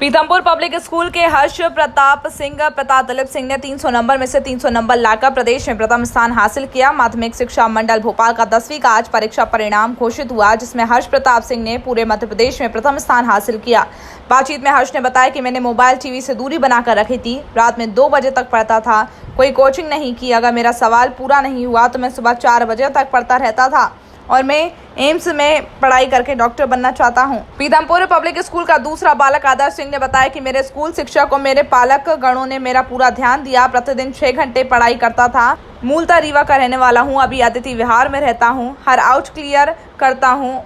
Pithampur public school के हर्ष प्रताप दिलीप सिंह ने 300 number में से 300 नंबर लाकर प्रदेश में प्रथम स्थान हासिल किया। माध्यमिक शिक्षा मंडल भोपाल का 10वीं का आज परीक्षा परिणाम घोषित हुआ, जिसमें हर्ष प्रताप सिंह ने पूरे मध्य प्रदेश में प्रथम स्थान हासिल किया। बातचीत में हर्ष ने बताया कि मैंने मोबाइल टीवी से दूरी बनाकर रखी थी। रात में 2 बजे तक पढ़ता था, कोई कोचिंग नहीं की। अगर मेरा सवाल पूरा नहीं हुआ तो मैं सुबह 4 बजे तक पढ़ता रहता था और मैं एम्स में पढ़ाई करके डॉक्टर बनना चाहता हूं। पीथमपुर पब्लिक स्कूल का दूसरा बालक आदर्श सिंह ने बताया कि मेरे स्कूल शिक्षक और मेरे पालक गणों ने मेरा पूरा ध्यान दिया। प्रतिदिन 6 घंटे पढ़ाई करता था। मूलतः रीवा का रहने वाला हूं, अभी अतिथि विहार में रहता हूं। हर आउट क्लियर करता हूं,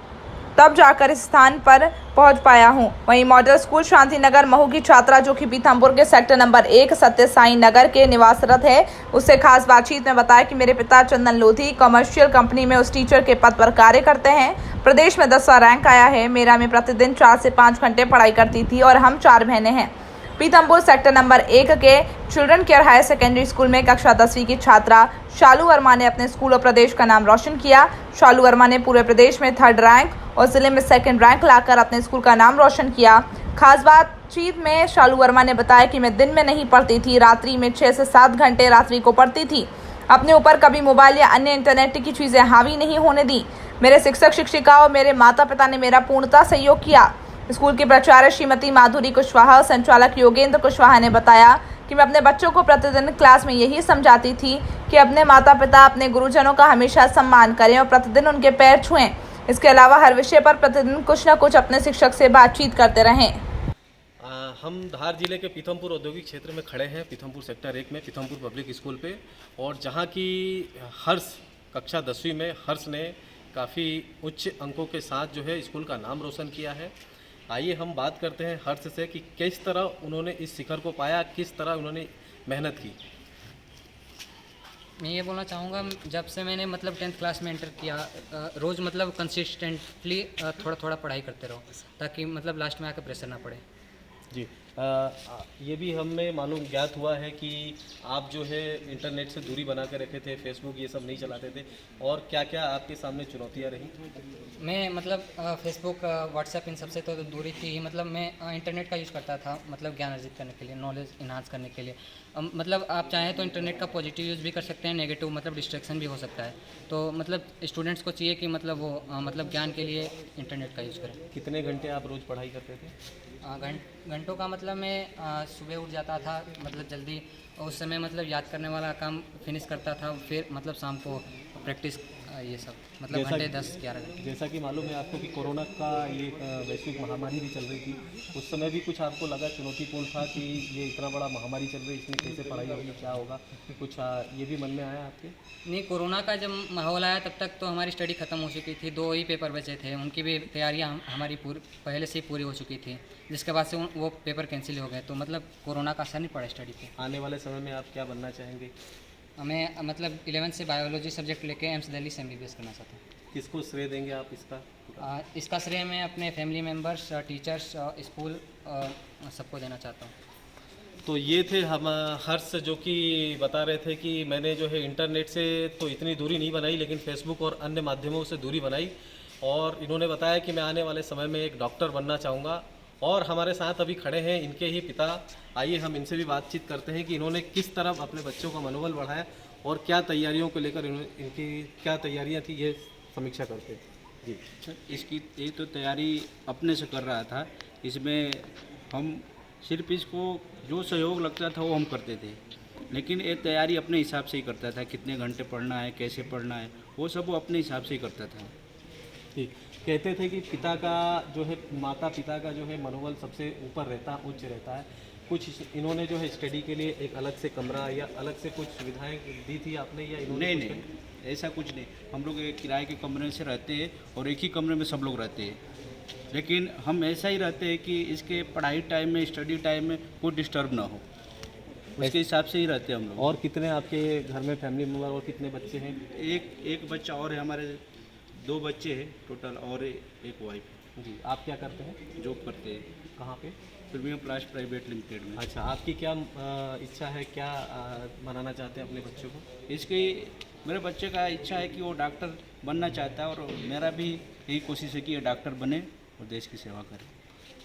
तब जाकर इस स्थान पर पहुंच पाया हूं। वहीं मॉडल स्कूल शांति नगर महू की छात्रा, जो कि पीथमपुर के सेक्टर नंबर 1 सत्य साई नगर के निवासरत है, उससे खास बातचीत में बताया कि मेरे पिता चंदन लोधी कमर्शियल कंपनी में उस टीचर के पद पर कार्य करते हैं। प्रदेश में 10वां रैंक आया है। मेरा में प्रतिदिन 4 से 5 घंटे पढ़ाई करती थी और हम 4 बहनें हैं। पीथमपुर सेक्टर नंबर 1 के children care higher secondary school में कक्षा 10वीं की छात्रा शालू वर्मा ने अपने स्कूल और प्रदेश का नाम रोशन किया। शालू वर्मा ने पूरे प्रदेश में 3rd रैंक और जिले में 2nd रैंक लाकर अपने स्कूल का नाम रोशन किया। खास बातचीत में शालू वर्मा ने बताया कि मैं दिन में नहीं पढ़ती थी, रात्रि में 6 से 7 घंटे रात्रि को पढ़ती थी। अपने ऊपर कभी मोबाइल या अन्य इंटरनेट की चीज़ें हावी नहीं होने दी। मेरे शिक्षक शिक्षिका और मेरे माता पिता ने मेरा पूर्णतः सहयोग किया। स्कूल की प्राचार्य श्रीमती माधुरी कुशवाहा और संचालक योगेंद्र कुशवाहा ने बताया कि मैं अपने बच्चों को प्रतिदिन क्लास में यही समझाती थी कि अपने माता पिता, अपने गुरुजनों का हमेशा सम्मान करें और प्रतिदिन उनके पैर छुएं। इसके अलावा हर विषय पर प्रतिदिन कुछ न कुछ अपने शिक्षक से बातचीत करते रहें। हम धार जिले के पीथमपुर औद्योगिक क्षेत्र में खड़े हैं, पीथमपुर सेक्टर 1 में पीथमपुर पब्लिक स्कूल पे, और जहां की हर्ष कक्षा 10वीं में हर्ष ने काफ़ी उच्च अंकों के साथ जो है स्कूल का नाम रोशन किया है। आइए हम बात करते हैं हर्ष से कि किस तरह उन्होंने इस शिखर को पाया, किस तरह उन्होंने मेहनत की। मैं ये बोलना चाहूँगा, जब से मैंने मतलब 10th क्लास में एंटर किया, रोज़ मतलब कंसिस्टेंटली थोड़ा थोड़ा पढ़ाई करते रहो, ताकि मतलब लास्ट में आकर प्रेशर ना पड़े। जी, ये भी हमें मालूम ज्ञात हुआ है कि आप जो है इंटरनेट से दूरी बना के रखे थे, फेसबुक ये सब नहीं चलाते थे, और क्या क्या आपके सामने चुनौतियाँ रहीं? मैं मतलब फेसबुक, व्हाट्सएप इन सब से तो दूरी थी ही। मतलब मैं इंटरनेट का यूज़ करता था, मतलब ज्ञान अर्जित करने के लिए, नॉलेज इन्हांस करने के लिए। मतलब आप चाहें तो इंटरनेट का पॉजिटिव यूज़ भी कर सकते हैं, नेगेटिव मतलब डिस्ट्रैक्शन भी हो सकता है। तो मतलब स्टूडेंट्स को चाहिए कि मतलब वो मतलब ज्ञान के लिए इंटरनेट का यूज़ करें। कितने घंटे आप रोज़ पढ़ाई करते थे? घंटों का मतलब मैं सुबह उठ जाता था मतलब जल्दी, उस समय मतलब याद करने वाला काम फिनिश करता था, फिर मतलब शाम को प्रैक्टिस, ये सब मतलब घंटे 10-11 घंटे। जैसा कि मालूम है आपको कि कोरोना का ये वैश्विक महामारी भी चल रही थी, उस समय भी कुछ आपको लगा चुनौतीपूर्ण था कि ये इतना बड़ा महामारी चल रही है, इसमें कैसे पढ़ाई होगी, क्या होगा, कुछ ये भी मन में आया आपके? नहीं, कोरोना का जब माहौल आया तब तक तो हमारी स्टडी ख़त्म हो चुकी थी। 2 ही पेपर बचे थे, उनकी भी तैयारियां हमारी पहले से ही पूरी हो चुकी थी, जिसके बाद से वो पेपर कैंसिल हो गए। तो मतलब कोरोना का असर नहीं पड़ा स्टडी पे। आने वाले समय में आप क्या बनना चाहेंगे? मैं मतलब 11th से बायोलॉजी सब्जेक्ट लेके एम्स दिल्ली से MBBS करना चाहता हूँ। किसको श्रेय देंगे आप इसका? इसका श्रेय मैं अपने फैमिली मेम्बर्स, टीचर्स, स्कूल सबको देना चाहता हूँ। तो ये थे हम हर्ष, जो कि बता रहे थे कि मैंने जो है इंटरनेट से तो इतनी दूरी नहीं बनाई, लेकिन फेसबुक और अन्य माध्यमों से दूरी बनाई, और इन्होंने बताया कि मैं आने वाले समय में एक डॉक्टर बनना चाहूँगा। और हमारे साथ अभी खड़े हैं इनके ही पिता। आइए हम इनसे भी बातचीत करते हैं कि इन्होंने किस तरह अपने बच्चों का मनोबल बढ़ाया और क्या तैयारियों को लेकर इनकी क्या तैयारियाँ थी, ये समीक्षा करते हैं। जी, इसकी ये तो तैयारी अपने से कर रहा था। इसमें हम सिर्फ इसको जो सहयोग लगता था वो हम करते थे, लेकिन ये तैयारी अपने हिसाब से ही करता था। कितने घंटे पढ़ना है, कैसे पढ़ना है, वो सब वो अपने हिसाब से ही करता था। ठीक। कहते थे कि पिता का जो है, माता पिता का जो है मनोबल सबसे ऊपर रहता, उच्च रहता है। कुछ इन्होंने जो है स्टडी के लिए एक अलग से कमरा या अलग से कुछ सुविधाएं दी थी आपने, या इन्होंने? नहीं, ऐसा कुछ नहीं। हम लोग एक किराए के कमरे से रहते हैं और एक ही कमरे में सब लोग रहते हैं, लेकिन हम ऐसा ही रहते हैं कि इसके पढ़ाई टाइम में, स्टडी टाइम में कोई डिस्टर्ब ना हो, उसके हिसाब से ही रहते हैं हम लोग। और कितने आपके घर में फैमिली मेम्बर और कितने बच्चे हैं? एक बच्चा और है, हमारे 2 बच्चे हैं टोटल, और एक वाइफ। जी, आप क्या करते हैं? जॉब करते हैं। कहाँ पे? प्रीमियम प्लास प्राइवेट लिमिटेड में। अच्छा, आपकी क्या इच्छा है, क्या बनाना चाहते हैं अपने बच्चों को? इसकी मेरे बच्चे का इच्छा है कि वो डॉक्टर बनना चाहता है, और मेरा भी यही कोशिश है कि ये डॉक्टर बने और देश की सेवा करे।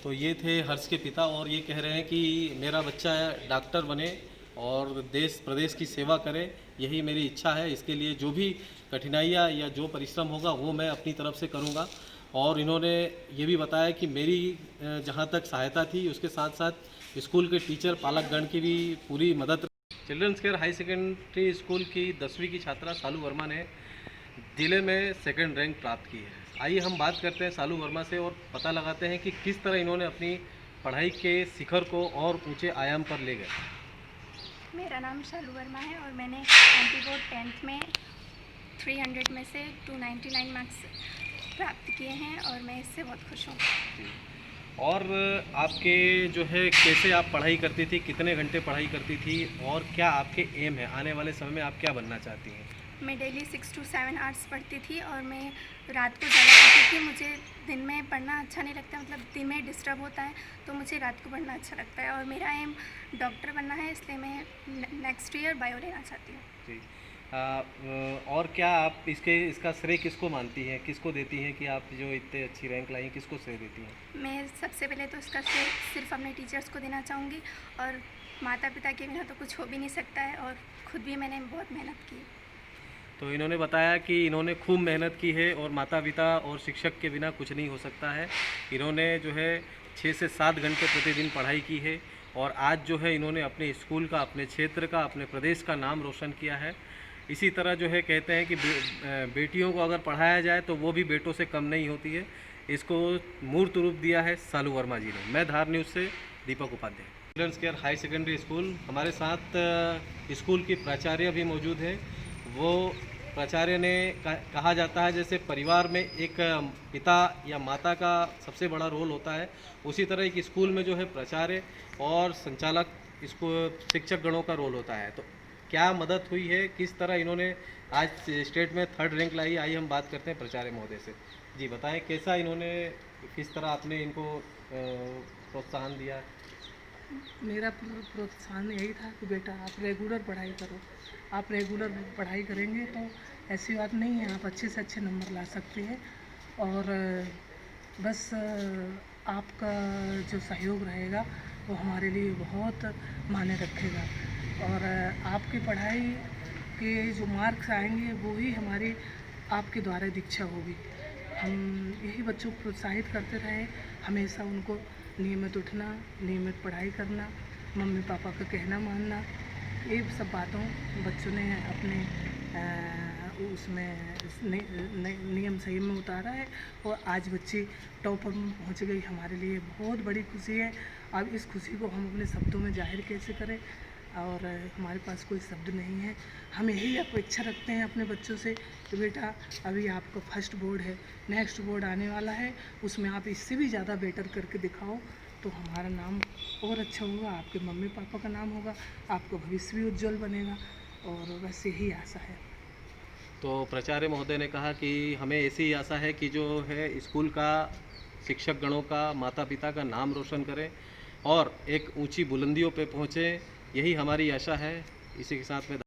तो ये थे हर्ष के पिता और ये कह रहे हैं कि मेरा बच्चा डॉक्टर बने और देश प्रदेश की सेवा करे, यही मेरी इच्छा है। इसके लिए जो भी कठिनाइयाँ या जो परिश्रम होगा वो मैं अपनी तरफ से करूँगा। और इन्होंने ये भी बताया कि मेरी जहाँ तक सहायता थी उसके साथ साथ स्कूल के टीचर पालकगण की भी पूरी मदद। Children's care high secondary school की 10वीं की छात्रा सालू वर्मा ने जिले में सेकंड रैंक प्राप्त की है। आइए हम बात करते हैं सालू वर्मा से और पता लगाते हैं कि किस तरह इन्होंने अपनी पढ़ाई के शिखर को और ऊंचे आयाम पर ले गए। मेरा नाम शालू वर्मा है और मैंने एमपी बोर्ड 10th में 300 में से 299 मार्क्स प्राप्त किए हैं और मैं इससे बहुत खुश हूँ। और आपके जो है कैसे आप पढ़ाई करती थी, कितने घंटे पढ़ाई करती थी और क्या आपके एम है, आने वाले समय में आप क्या बनना चाहती हैं? मैं डेली 6 to 7 आवर्स पढ़ती थी और मैं रात को ज़्यादा पढ़ती थी। मुझे दिन में पढ़ना अच्छा नहीं लगता, मतलब दिन में डिस्टर्ब होता है, तो मुझे रात को पढ़ना अच्छा लगता है। और मेरा एम डॉक्टर बनना है, इसलिए मैं नेक्स्ट ईयर बायो लेना चाहती हूँ। जी। और क्या आप इसका श्रेय किसको मानती हैं, किसको देती हैं कि आप जो इतने अच्छी रैंक लाई, किसको श्रेय देती हैं? मैं सबसे पहले तो इसका श्रेय सिर्फ अपने टीचर्स को देना चाहूँगी और माता पिता के बिना तो कुछ हो भी नहीं सकता है और ख़ुद भी मैंने बहुत मेहनत की। तो इन्होंने बताया कि इन्होंने खूब मेहनत की है और माता पिता और शिक्षक के बिना कुछ नहीं हो सकता है। इन्होंने जो है 6 से 7 घंटे प्रतिदिन पढ़ाई की है और आज जो है इन्होंने अपने स्कूल का, अपने क्षेत्र का, अपने प्रदेश का नाम रोशन किया है। इसी तरह जो है कहते हैं कि बेटियों को अगर पढ़ाया जाए तो वो भी बेटों से कम नहीं होती है। इसको मूर्त रूप दिया है सालू वर्मा जी ने। मैं धार न्यूज़ से Deepak Upadhyay. Children's care high secondary school, हमारे साथ स्कूल की प्राचार्य भी मौजूद है। वो प्राचार्य ने कहा जाता है जैसे परिवार में एक पिता या माता का सबसे बड़ा रोल होता है, उसी तरह एक स्कूल में जो है प्राचार्य और संचालक, इसको शिक्षक गणों का रोल होता है। तो क्या मदद हुई है, किस तरह इन्होंने आज स्टेट में 3rd रैंक लाई, आइए हम बात करते हैं प्राचार्य महोदय से। जी बताएं कैसा इन्होंने, किस तरह आपने इनको प्रोत्साहन दिया? मेरा प्रोत्साहन यही था कि बेटा आप रेगुलर पढ़ाई करो, आप रेगुलर पढ़ाई करेंगे तो ऐसी बात नहीं है, आप अच्छे से अच्छे नंबर ला सकते हैं। और बस आपका जो सहयोग रहेगा वो हमारे लिए बहुत मायने रखेगा और आपकी पढ़ाई के जो मार्क्स आएंगे वो ही हमारी आपके द्वारा दीक्षा होगी। हम यही बच्चों को प्रोत्साहित करते रहे, हमेशा उनको नियमित उठना, नियमित पढ़ाई करना, मम्मी पापा का कहना मानना, ये सब बातों बच्चों ने अपने उसमें नियम सही में उतारा है और आज बच्ची टॉपर में पहुंच गई। हमारे लिए बहुत बड़ी खुशी है। अब इस खुशी को हम अपने शब्दों में जाहिर कैसे करें और हमारे पास कोई शब्द नहीं है। हम यही अपेक्षा रखते हैं अपने बच्चों से कि बेटा अभी आपका फर्स्ट बोर्ड है, नेक्स्ट बोर्ड आने वाला है, उसमें आप इससे भी ज़्यादा बेटर करके दिखाओ तो हमारा नाम और अच्छा होगा, आपके मम्मी पापा का नाम होगा, आपका भविष्य भी उज्जवल बनेगा और बस यही आशा है। तो प्राचार्य महोदय ने कहा कि हमें ऐसी ही आशा है कि जो है स्कूल का, शिक्षक गणों का, माता पिता का नाम रोशन करें और एक ऊंची बुलंदियों पे पहुँचें, यही हमारी आशा है। इसी के साथ में